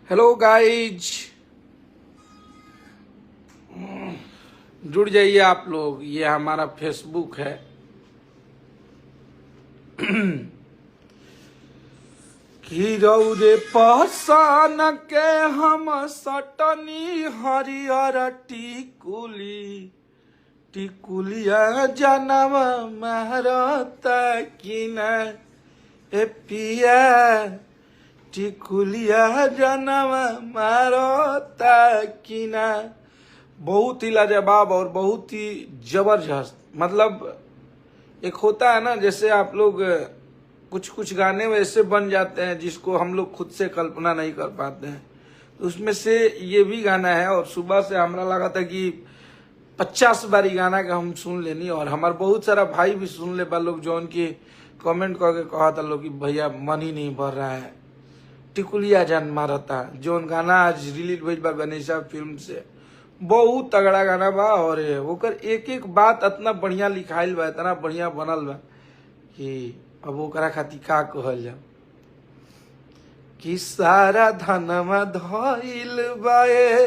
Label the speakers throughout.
Speaker 1: Hello guys, जुड़ जाइए आप लोग। ये हमारा फेसबुक है। कि रौरे पहचान के हम सटनी हरियर टिकुली टिकुलिया जनम मारता कि न ए पिया टिकुलिया जनम मारता कि न। बहुत ही लाजवाब और बहुत ही जबरदस्त। मतलब एक होता है ना, जैसे आप लोग कुछ कुछ गाने वैसे बन जाते हैं जिसको हम लोग खुद से कल्पना नहीं कर पाते हैं। तो उसमें से ये भी गाना है। और सुबह से हमारा लगा था कि 50 बारी गाना का हम सुन लेनी। और हमारे बहुत सारा भाई भी सुन ले पा लोग, जो उनकी कमेंट करके कहा था लोग कि भैया मन ही नहीं भर रहा है। टिकुलिया जान मारता जो गाना आज रिलीज भइल बा गणेशा फिल्म से, बहुत तगड़ा गाना बा। और ओकर एक एक बात इतना बढ़िया लिखाइल बा, इतना बढ़िया बनल बा कि अब ओकरा खातिर का कहल जा। कि सारा धनमा धइल बाए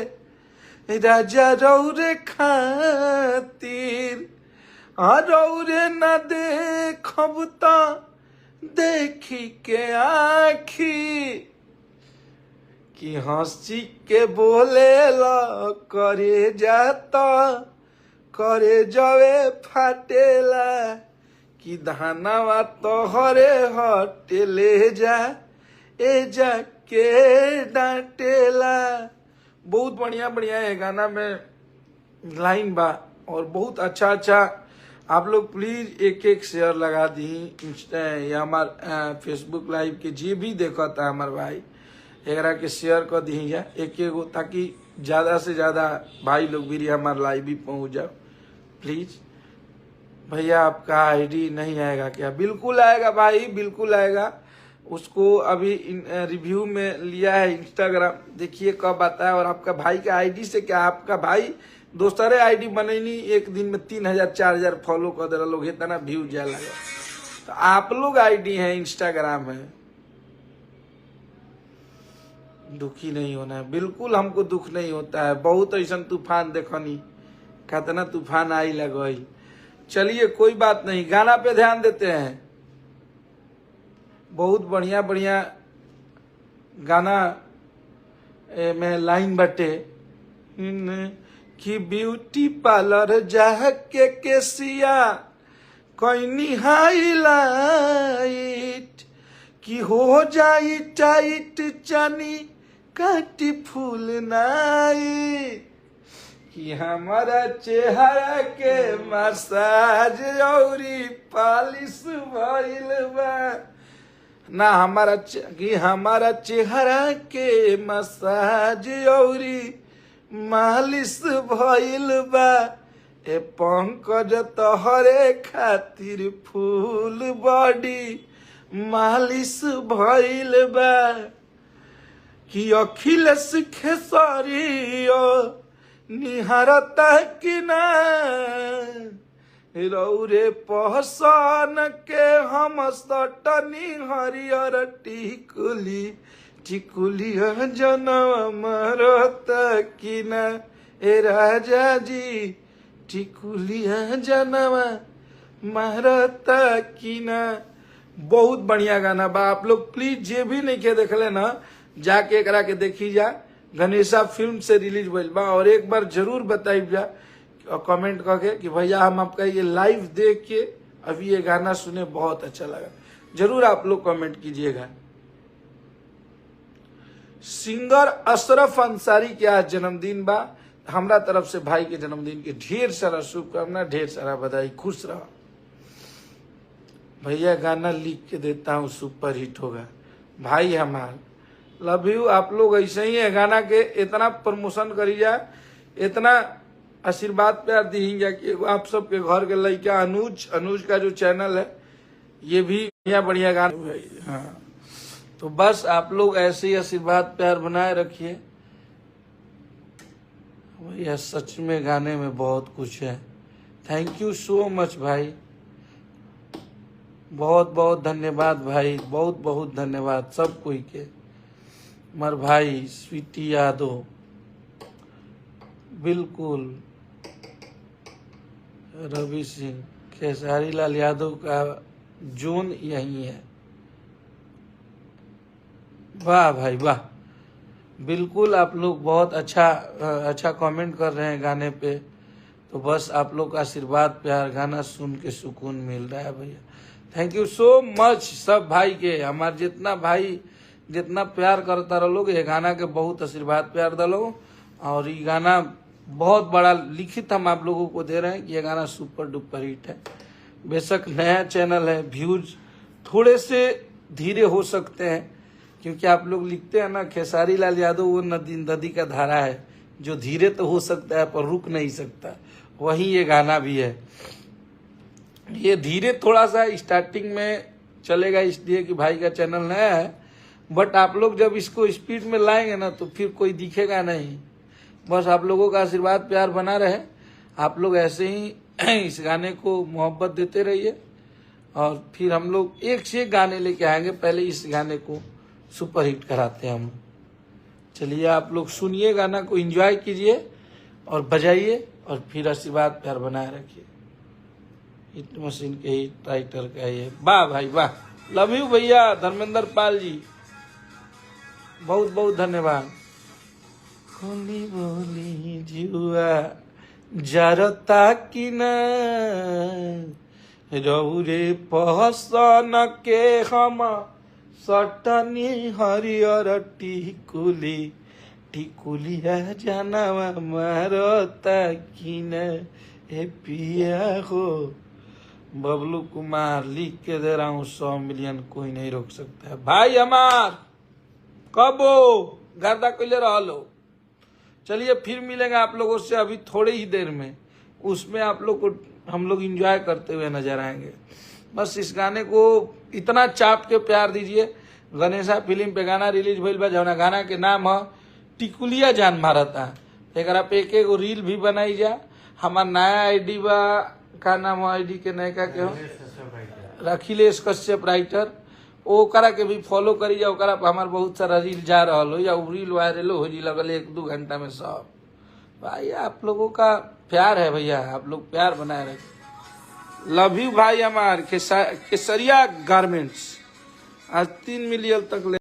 Speaker 1: राजा रौरे खातिर, रौरे न देखब त देखी के आखी, कि हंसी के बोले ला करे जाता करे जवे फाटेला, कि धानावा तोहरे हटे ले जा ए जाके डांटेला। बहुत बढ़िया बढ़िया है गाना में लाइन बा। और बहुत अच्छा अच्छा आप लोग प्लीज एक एक शेयर लगा दी इंस्टा या हमार फेसबुक लाइव के जे भी देखा था हमार भाई, एकरा के शेयर कर दी जा एक एक, ताकि ज्यादा से ज्यादा भाई लोग भी हमार लाइव भी पहुंच जाओ। प्लीज भैया आपका आईडी नहीं आएगा क्या? बिल्कुल आएगा भाई, बिल्कुल आएगा। उसको अभी रिव्यू में लिया है इंस्टाग्राम, देखिए कब आता है। और आपका भाई का आईडी से क्या, आपका भाई दोस्तरे आईडी बनैनी एक दिन में 3000 4000 फॉलो कर दे रहा लोग, इतना व्यू जा लगा। तो आप लोग आईडी है इंस्टाग्राम है, दुखी नहीं होना है। बिल्कुल हमको दुख नहीं होता है। बहुत ऐसा तूफान देखनी, कितना तूफान आई लगई। चलिए कोई बात नहीं, गाना पे ध्यान देते हैं। बहुत बढ़िया बढ़िया गाना में लाइन बटे कि ब्यूटी पार्लर जाके केसिया कोई हाईलाइट, कि हो जाई टाइट चनी काटी फूल नाई, कि हमारा चेहरा के मसाज औरी पालिश भइल बा ना, कि हमारा चेहरा के मसाज औरी मालिश भइल बा, ए पंकज तोहरे खातिर फूल बॉडी मालिश भइल बा, कि अखिलेश खेसारियो निहारता कि ना, रौरे पहचान के हम सटनी हरियर टिकुली टिकुलिया जनम मारता कि ना, ए राजा जी टिकुलिया जनम मारता कि ना। बहुत बढ़िया गाना बा। आप लोग प्लीज जे भी नहीं के देखले ना, जाके एकरा के देखी जा। गणेशा फिल्म से रिलीज भइल बा। और एक बार जरूर बताइए जा और कमेंट करके कि भैया हम आपका ये लाइव देख के अभी ये गाना सुने, बहुत अच्छा लगा। जरूर आप लोग कमेंट कीजिएगा। सिंगर अशरफ अंसारी के आज जन्मदिन बा। हमरा तरफ से भाई के जन्मदिन के ढेर सारा शुभकामना, ढेर सारा बधाई। खुश रहो भैया। गाना लिख के देता हूँ, सुपर हिट होगा भाई हमार। Love you. आप लोग ऐसे ही है, गाना के इतना प्रमोशन करी जाए, इतना आशीर्वाद प्यार दीजिए कि आप सबके घर के लड़का अनुज का जो चैनल है ये भी बढ़िया बढ़िया गाना। हाँ, तो बस आप लोग ऐसे ही आशीर्वाद प्यार बनाए रखिए भैया। सच में गाने में बहुत कुछ है। थैंक यू सो मच भाई, बहुत बहुत धन्यवाद भाई, बहुत बहुत धन्यवाद सब कोई के। मर भाई स्वीटी यादव, बिल्कुल रवि सिंह, खेसारी लाल यादव का जोन यही है। वाह भाई वाह, बिल्कुल आप लोग बहुत अच्छा कमेंट कर रहे हैं गाने पे। तो बस आप लोग का आशीर्वाद प्यार, गाना सुन के सुकून मिल रहा है भैया। थैंक यू सो मच सब भाई के, हमारे जितना भाई जितना प्यार करता रहो लोग, ये गाना के बहुत आशीर्वाद प्यार दलो। और ये गाना बहुत बड़ा लिखित हम आप लोगों को दे रहे हैं कि ये गाना सुपर डुपर हिट है। बेशक नया चैनल है, व्यूज थोड़े से धीरे हो सकते हैं क्योंकि आप लोग लिखते हैं ना खेसारी लाल यादव वो नदी का धारा है जो धीरे तो हो सकता है पर रुक नहीं सकता, वही ये गाना भी है। ये धीरे थोड़ा सा स्टार्टिंग में चलेगा इसलिए कि भाई का चैनल नया है, बट आप लोग जब इसको स्पीड में लाएंगे ना तो फिर कोई दिखेगा नहीं। बस आप लोगों का आशीर्वाद प्यार बना रहे, आप लोग ऐसे ही इस गाने को मोहब्बत देते रहिए और फिर हम लोग एक से एक गाने लेके आएंगे। पहले इस गाने को सुपर हिट कराते हैं हम। चलिए आप लोग सुनिए, गाना को एंजॉय कीजिए और बजाइए और फिर आशीर्वाद प्यार बनाए रखिए। हिट मशीन के हिट राइटर का ये, वाह भाई वाह, लव यू भैया धर्मेंद्र पाल जी, बहुत बहुत धन्यवाद। खोली बोली जुआ जरता कि न रौरे पहसन के हम सटनी हरियर टिकुली, टिकुलिया जानवा मारता कि न ए पिया हो। बबलू कुमार लिख के दे रहा हूँ 100 मिलियन, कोई नहीं रोक सकता है भाई हमार। कबो गर्दा कोई ले रहा लो। चलिए फिर मिलेंगे आप लोगों से अभी थोड़ी ही देर में, उसमें आप लोग को हम लोग एंजॉय करते हुए नजर आएंगे। बस इस गाने को इतना चाप के प्यार दीजिए। गणेशा फिल्म पे गाना रिलीज भइल बा, जौना गाना के नाम है टिकुलिया जान मारता। एकरा पे एक एगो रील भी बनाई जा। हमार नया आईडी बा, का नाम है आईडी के नया के हो, अखिलेश कश्यप राइटर, ओकरा के भी फॉलो करी जा। ओकरा पर हमार बहुत सारा रील जा रहा हो या रील वायरल हो जी लगल 1-2 घंटा में सब। भाई आप लोगों का प्यार है भैया, आप लोग प्यार बनाए रखें। लव यू भाई हमार केसरिया गारमेंट्स आज 3 मिलियन तक ले